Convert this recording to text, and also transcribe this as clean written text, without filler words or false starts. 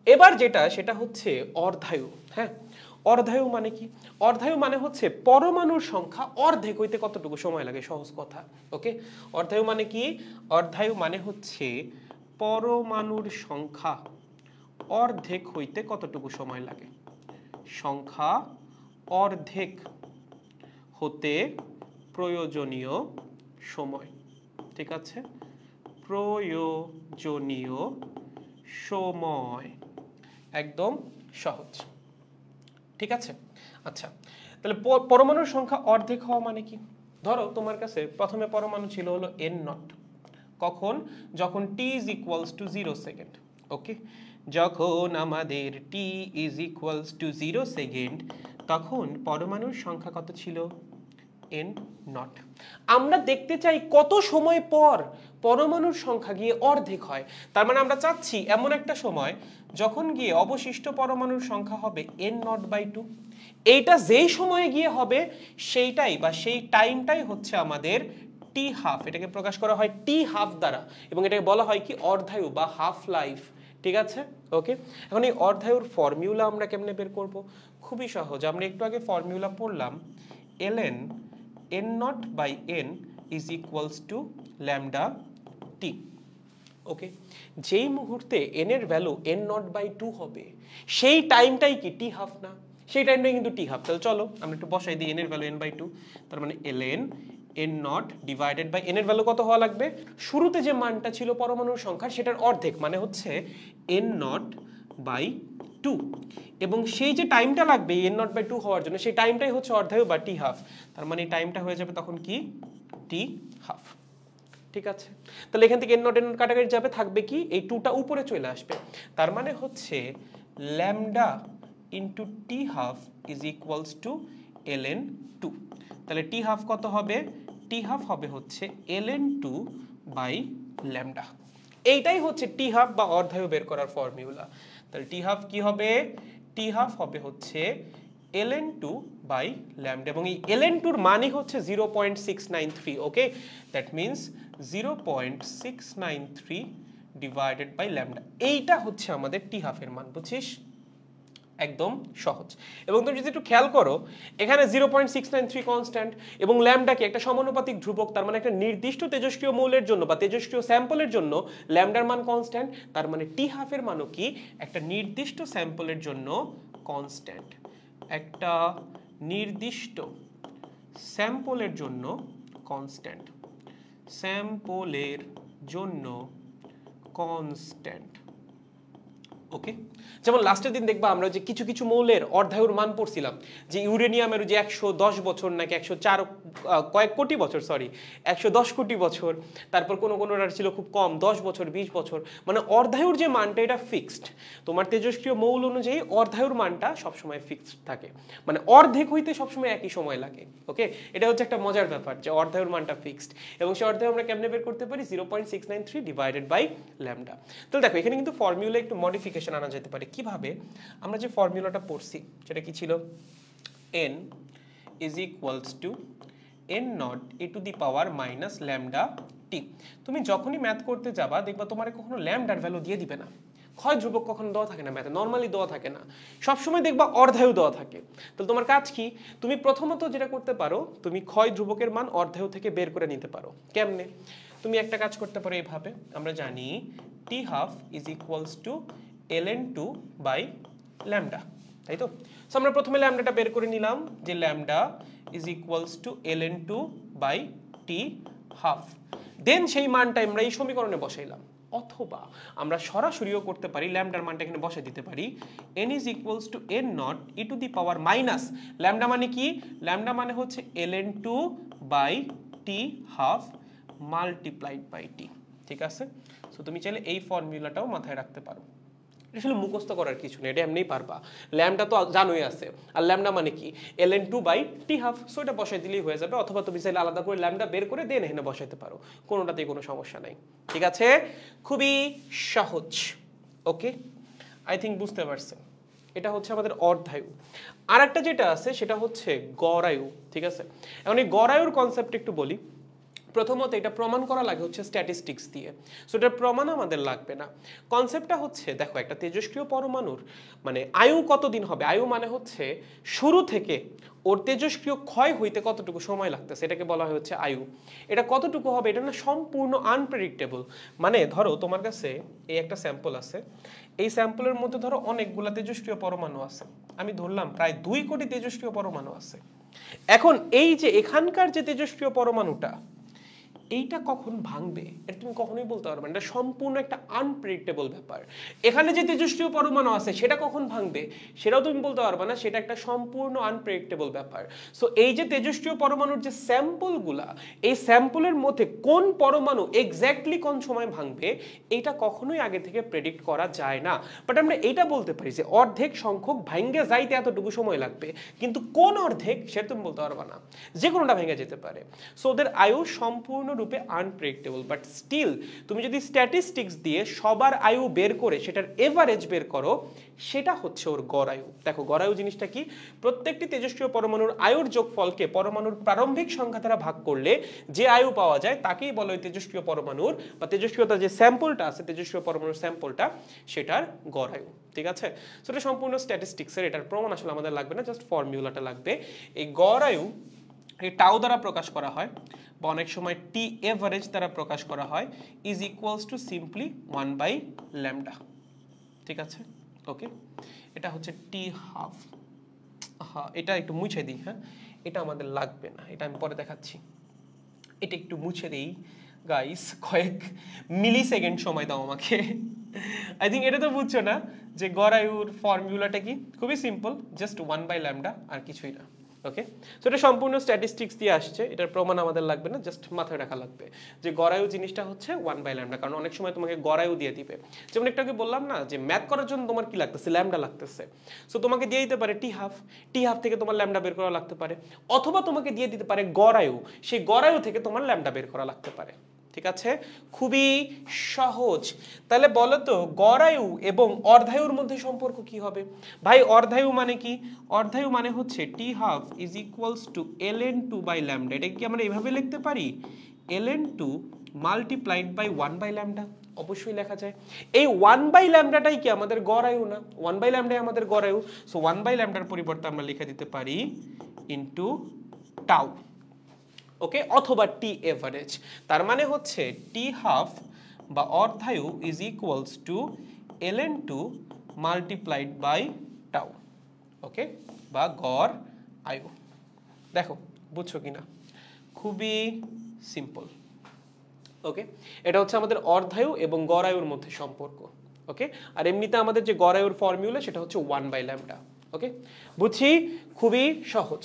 এবার যেটা সেটা হচ্ছে অর্ধায়ু। হ্যাঁ, অর্ধায়ু মানে কি? অর্ধায়ু মানে হচ্ছে পরমাণুর সংখ্যা অর্ধেক হইতে কতটুকু সময় লাগে, সহজ কথা। ওকে, অর্ধায়ু মানে কি? অর্ধায়ু মানে হচ্ছে পরমাণুর সংখ্যা অর্ধেক হইতে কতটুকু সময় লাগে, সংখ্যা অর্ধেক হতে প্রয়োজনীয় সময়। ঠিক আছে, প্রয়োজনীয় সময়, একদম সহজ। ঠিক আছে, আচ্ছা তাহলে পরমাণুর সংখ্যা অর্ধেক হওয়া মানে কি? ধরো তোমার কাছে প্রথমে পরমাণু ছিল হলো n নট। কখন? যখন t is equals to 0 second. Okay, যখন আমাদের t is equals to 0 second তখন পরমাণুর সংখ্যা কত ছিল? n নট। আমরা দেখতে চাই কত সময় পর পরমাণুর সংখ্যা গিয়ে অর্ধেক হয়। তার মানে আমরা চাচ্ছি এমন একটা সময় যখন গিয়ে অবশিষ্ট পরমাণুর সংখ্যা হবে n নট বাই 2। এইটা যেই সময়ে গিয়ে হবে সেইটাই বা সেই টাইমটাই হচ্ছে আমাদের টি হাফ। এটাকে প্রকাশ করা হয় টি হাফ দ্বারা এবং এটাকে বলা হয় কি অর্ধায়ু বা হাফ লাইফ। ঠিক আছে, ওকে। এখন এই অর্ধায়ুর ফর্মুলা আমরা কেমনে বের করব? খুবই সহজ। আমরা একটু আগে ফর্মুলা পড়লাম, ln n naught by n is equals to lambda t. Okay, যেই মুহূর্তে n এর ভ্যালু n নট বাই 2 হবে সেই টাইমটাই কি টি হাফ না? সেই টাইমটাই কিন্তু টি হাফ। তাহলে চলো আমরা একটু বসাই দিই n এর ভ্যালু n বাই 2। তার মানে ln n not divided by n এর ভ্যালু কত হওয়া লাগবে? শুরুতে যে মানটা ছিল পরমাণুর সংখ্যা সেটার অর্ধেক, মানে হচ্ছে n নট বাই 2। এবং সেই যে টাইমটা লাগবে n নট বাই 2 হওয়ার জন্য সেই টাইমটাই হচ্ছে অর্ধায়ু বা টি হাফ। তার মানে এই টাইমটা হয়ে যাবে তখন কি? টি হাফ। ঠিক আছে, তাহলে এখান থেকে n নট কাটাকাটি যাবে, থাকবে কি? এই 2টা উপরে চলে আসবে। তার মানে হচ্ছে lambda into T half is equals to ln 2। তাহলে টি হাফ কত হবে? টি হাফ হবে হচ্ছে ln 2 বাই ল্যামডা। এইটাই হচ্ছে টি হাফ বা অর্ধায়ু বের করার ফর্মুলা। তাহলে টি হাফ কি হবে? টি হাফ হবে হচ্ছে ln 2 বাই ল্যামডা এবং এই ln 2 এর মানই হচ্ছে 0.693। Okay, that means 0.693 divided by lambda. এইটা হচ্ছে আমাদের টি হাফের মান, বুঝছিস? একদম সহজ। এবং তুমি যদি একটু খেয়াল করো এখানে 0.693 কনস্ট্যান্ট এবং ল্যামডা কি একটা সমানুপাতিক ধ্রুবক। তার মানে একটা নির্দিষ্ট তেজস্ক্রিয় মৌলের জন্য বা তেজস্ক্রিয় স্যাম্পলের জন্য ল্যামডার মান কনস্ট্যান্ট। তার মানে টি হাফের মানও কি একটা নির্দিষ্ট স্যাম্পলের জন্য কনস্ট্যান্ট, একটা নির্দিষ্ট স্যাম্পলের জন্য কনস্ট্যান্ট, স্যাম্পলের জন্য কনস্ট্যান্ট। ওকে, যেমন লাস্টের দিন দেখবা আমরা যে কিছু কিছু মৌলের অর্ধায়ুর মান পড়ছিলাম, যে ইউরেনিয়ামের যে 110 বছর নাকি 104 কয়েক কোটি বছর, সরি 110 কোটি বছর, তারপর কোনো কোনোটার ছিল খুব কম 10 বছর 20 বছর। মানে অর্ধায়ুর যে মানটা এটা ফিক্সড। তোমার তেজস্ক্রিয় মৌল অনুযায়ী অর্ধায়ুর মানটা সবসময় ফিক্সড থাকে, মানে অর্ধেক হইতে সবসময় একই সময় লাগে। ওকে, এটা হচ্ছে একটা মজার ব্যাপার যে অর্ধায়ুর মানটা ফিক্সড এবং সেই অর্ধায়ু আমরা কেমনে বের করতে পারি? 0.693 ডিভাইডেড বাই ল্যামডা। তাহলে দেখো এখানে কিন্তু ফর্মুলা একটু মডিফিকেশন আনা যেতে পারে। কিভাবে? আমরা যে ফর্মুলাটা পড়ছি সেটা কি ছিল? n is equals to n not e to the power minus lambda t। তুমি যখনই ম্যাথ করতে যাবা দেখবা তোমার কখনো ল্যামডার ভ্যালু দিয়ে দিবে না। ক্ষয় ধ্রুবক কখনো দেওয়া থাকে না ম্যাথে, নর্মালি দেওয়া থাকে না, সবসময় দেখবা অর্ধায়ু দেওয়া থাকে। তাহলে তোমার কাজ কি? তুমি প্রথমত যেটা করতে পারো, তুমি ক্ষয় ধ্রুবকের মান অর্ধায়ু থেকে বের করে নিতে পারো। কেমনে? তুমি একটা কাজ করতে পারো এইভাবে, আমরা জানি t half is equals to ln 2 by lambda, তাই তো? সো আমরা প্রথমে ল্যামডাটা বের করে নিলাম যে lambda is equals to ln 2 by T half. Then সেই মানটা আমরা এই সমীকরণে বসাইলাম, অথবা আমরা সরাসরিও করতে পারি, ল্যামডার মানটা এখানে বসাই দিতে পারি। n is equals to n naught e to the power minus lambda মানে কি? ল্যামডা মানে হচ্ছে ln 2 by T half multiplied by t. ঠিক আছে, সো তুমি চাইলে এই ফর্মুলাটাও মাথায় রাখতে পারো। আসলে মুখস্থ করার কিছু নেই, এটা এমনিই পারবা। ল্যামডা তো জানোই আছে, আর ল্যামডা মানে কি? ln 2 by T half. So এটা বসাই দিলেই হয়ে যাবে, অথবা তুমি চাইলে আলাদা করে ল্যামডা বের করে দেন এখানে বসাইতে পারো, কোনোটাতেই কোনো সমস্যা নাই। ঠিক আছে, খুবই সহজ। ওকে, আই থিঙ্ক বুঝতে পারছেন। এটা হচ্ছে আমাদের অর্ধায়ু। আর একটা যেটা আছে সেটা হচ্ছে গড়ায়ু। ঠিক আছে, এখন এই গড়ায়ুর কনসেপ্ট একটু বলি। প্রথমত এটা প্রমাণ করা লাগে হচ্ছে স্ট্যাটিস্টিক্স দিয়ে, সো এটার প্রমাণ আমাদের লাগবে না। কনসেপ্টটা হচ্ছে দেখো একটা তেজস্ক্রিয় পরমাণুর মানে আয়ু কতদিন হবে, আয়ু মানে হচ্ছে শুরু থেকে ওর তেজস্ক্রিয় ক্ষয় হইতে কতটুকু সময় লাগতেছে, এটাকে বলা হয় হচ্ছে আয়ু। এটা কতটুকু হবে এটা না সম্পূর্ণ আনপ্রেডিক্টেবল। মানে ধরো তোমার কাছে এই একটা স্যাম্পল আছে, এই স্যাম্পলের মধ্যে ধরো অনেকগুলা তেজস্ক্রিয় পরমাণু আছে, আমি ধরলাম প্রায় 2 কোটি তেজস্ক্রিয় পরমাণু আছে। এখন এই যে এখানকার যে তেজস্ক্রিয় পরমাণুটা এইটা কখন ভাঙবে এটা তুমি কখনোই বলতে পারবে না, এটা সম্পূর্ণ একটা আনপ্রেডিক্টেবল ব্যাপার। এখানে যে তেজস্ক্রিয় পরমাণু আছে সেটা কখন ভাঙবে সেটাও তুমি বলতে পারবে না, সেটা একটা সম্পূর্ণ আনপ্রেডিক্টেবল ব্যাপার। সো এই যে তেজস্ক্রিয় পরমাণুর যে স্যাম্পলগুলা, এই স্যাম্পলের মধ্যে কোন পরমাণু এক্স্যাক্টলি কোন সময় ভাঙবে এটা কখনোই আগে থেকে প্রেডিক্ট করা যায় না। বাট আমরা এটা বলতে পারি যে অর্ধেক সংখ্যক ভাঙে যাইতে এতটুকু সময় লাগবে, কিন্তু কোন অর্ধেক সেটা তুমি বলতে পারবে না, যে কোনোটা ভেঙে যেতে পারে। সো ওদের আয়ু সম্পূর্ণ রূপে আনপ্রেডিক্টেবল। বাট স্টিল তুমি যদি স্ট্যাটিস্টিক্স দিয়ে সবার আয়ু বের করে সেটার এভারেজ বের করো, সেটা হচ্ছে ওর গড় আয়ু। দেখো গড় আয়ু জিনিসটা কি, প্রত্যেকটি তেজস্ক্রিয় পরমাণুর আয়ুর যোগফলকে পরমাণুর প্রারম্ভিক সংখ্যা দ্বারা ভাগ করলে যে আয়ু পাওয়া যায় তাকেই বলা হয় তেজস্ক্রিয় পরমাণুর বা তেজস্ক্রিয়তার যে স্যাম্পলটা আছে তেজস্ক্রিয় পরমাণুর স্যাম্পলটা সেটার গড় আয়ু। ঠিক আছে, সো এটা সম্পূর্ণ স্ট্যাটিস্টিক্সের, এটার প্রমাণ আসলে আমাদের লাগবে না, জাস্ট ফর্মুলাটা লাগবে। এই গড় আয়ু এই টাউ দ্বারা প্রকাশ করা হয় বা অনেক সময় টি এভারেজ দ্বারা প্রকাশ করা হয়, ইজ ইকুয়ালস টু সিম্পলি 1/λ। ঠিক আছে, ওকে, এটা হচ্ছে টি হাফ। হ্যাঁ এটা একটু মুছে দিই, হ্যাঁ এটা আমাদের লাগবে না, এটা আমি পরে দেখাচ্ছি। এটা একটু মুছে দিই গাইস, কয়েক মিলি সেকেন্ড সময় দাও আমাকে। আই থিঙ্ক এটা তো বুঝছো না যে গড় আয়ুর ফর্মুলাটা কি, খুবই সিম্পল, জাস্ট 1/λ আর কিছুই না। ওকে, সো এটা সম্পূর্ণ স্ট্যাটিস্টিক্স দিয়ে আসছে, এটার প্রমাণ আমাদের লাগবে না, জাস্ট মাথায় রাখা লাগবে যে গড় আয়ু জিনিসটা হচ্ছে 1/λ। কারণ অনেক সময় তোমাকে গড় আয়ু দিয়ে দিবে, যেমন একটু আগে বললাম না যে ম্যাথ করার জন্য তোমার কি লাগতেছে, ল্যামডা লাগতেছে। সো তোমাকে দিয়ে দিতে পারে টি হাফ, টি হাফ থেকে তোমার ল্যামডা বের করা লাগতে পারে, অথবা তোমাকে দিয়ে দিতে পারে গড় আয়ু, সেই গড় আয়ু থেকে তোমার ল্যামডা বের করা লাগতে পারে। ঠিক আছে, খুবই সহজ। তাহলে বলো তো গড় আয়ু এবং অর্ধায়ুর মধ্যে সম্পর্ক কি হবে? ভাই অর্ধায়ু মানে কি? অর্ধায়ু মানে হচ্ছে t half is equals to ln2/λ। এটা কি আমরা এভাবে লিখতে পারি, ln2 মাল্টিপ্লাইড বাই 1/λ? অবশ্যই লেখা যায়। এই 1/λটাই কি আমাদের গড় আয়ু না? 1/λ আমাদের গড় আয়ু। সো 1/λটার পরিবর্তে আমরা লিখে দিতে পারি ইনটু টাউ। ওকে, অথবা টি এভারেজ। তার মানে হচ্ছে টি হাফ বা অর্ধায়ু is equals to ln2 multiplied by tau. Okay, বা গড় আয়ু। দেখো বুঝছো কিনা, খুবই সিম্পল। ওকে, এটা হচ্ছে আমাদের অর্ধায়ু এবং গড় আয়ুর মধ্যে সম্পর্ক। ওকে, আর এমনিতে আমাদের যে গড় আয়ুর ফর্মুলা সেটা হচ্ছে 1/λ। ওকে, বুঝছি, খুবই সহজ।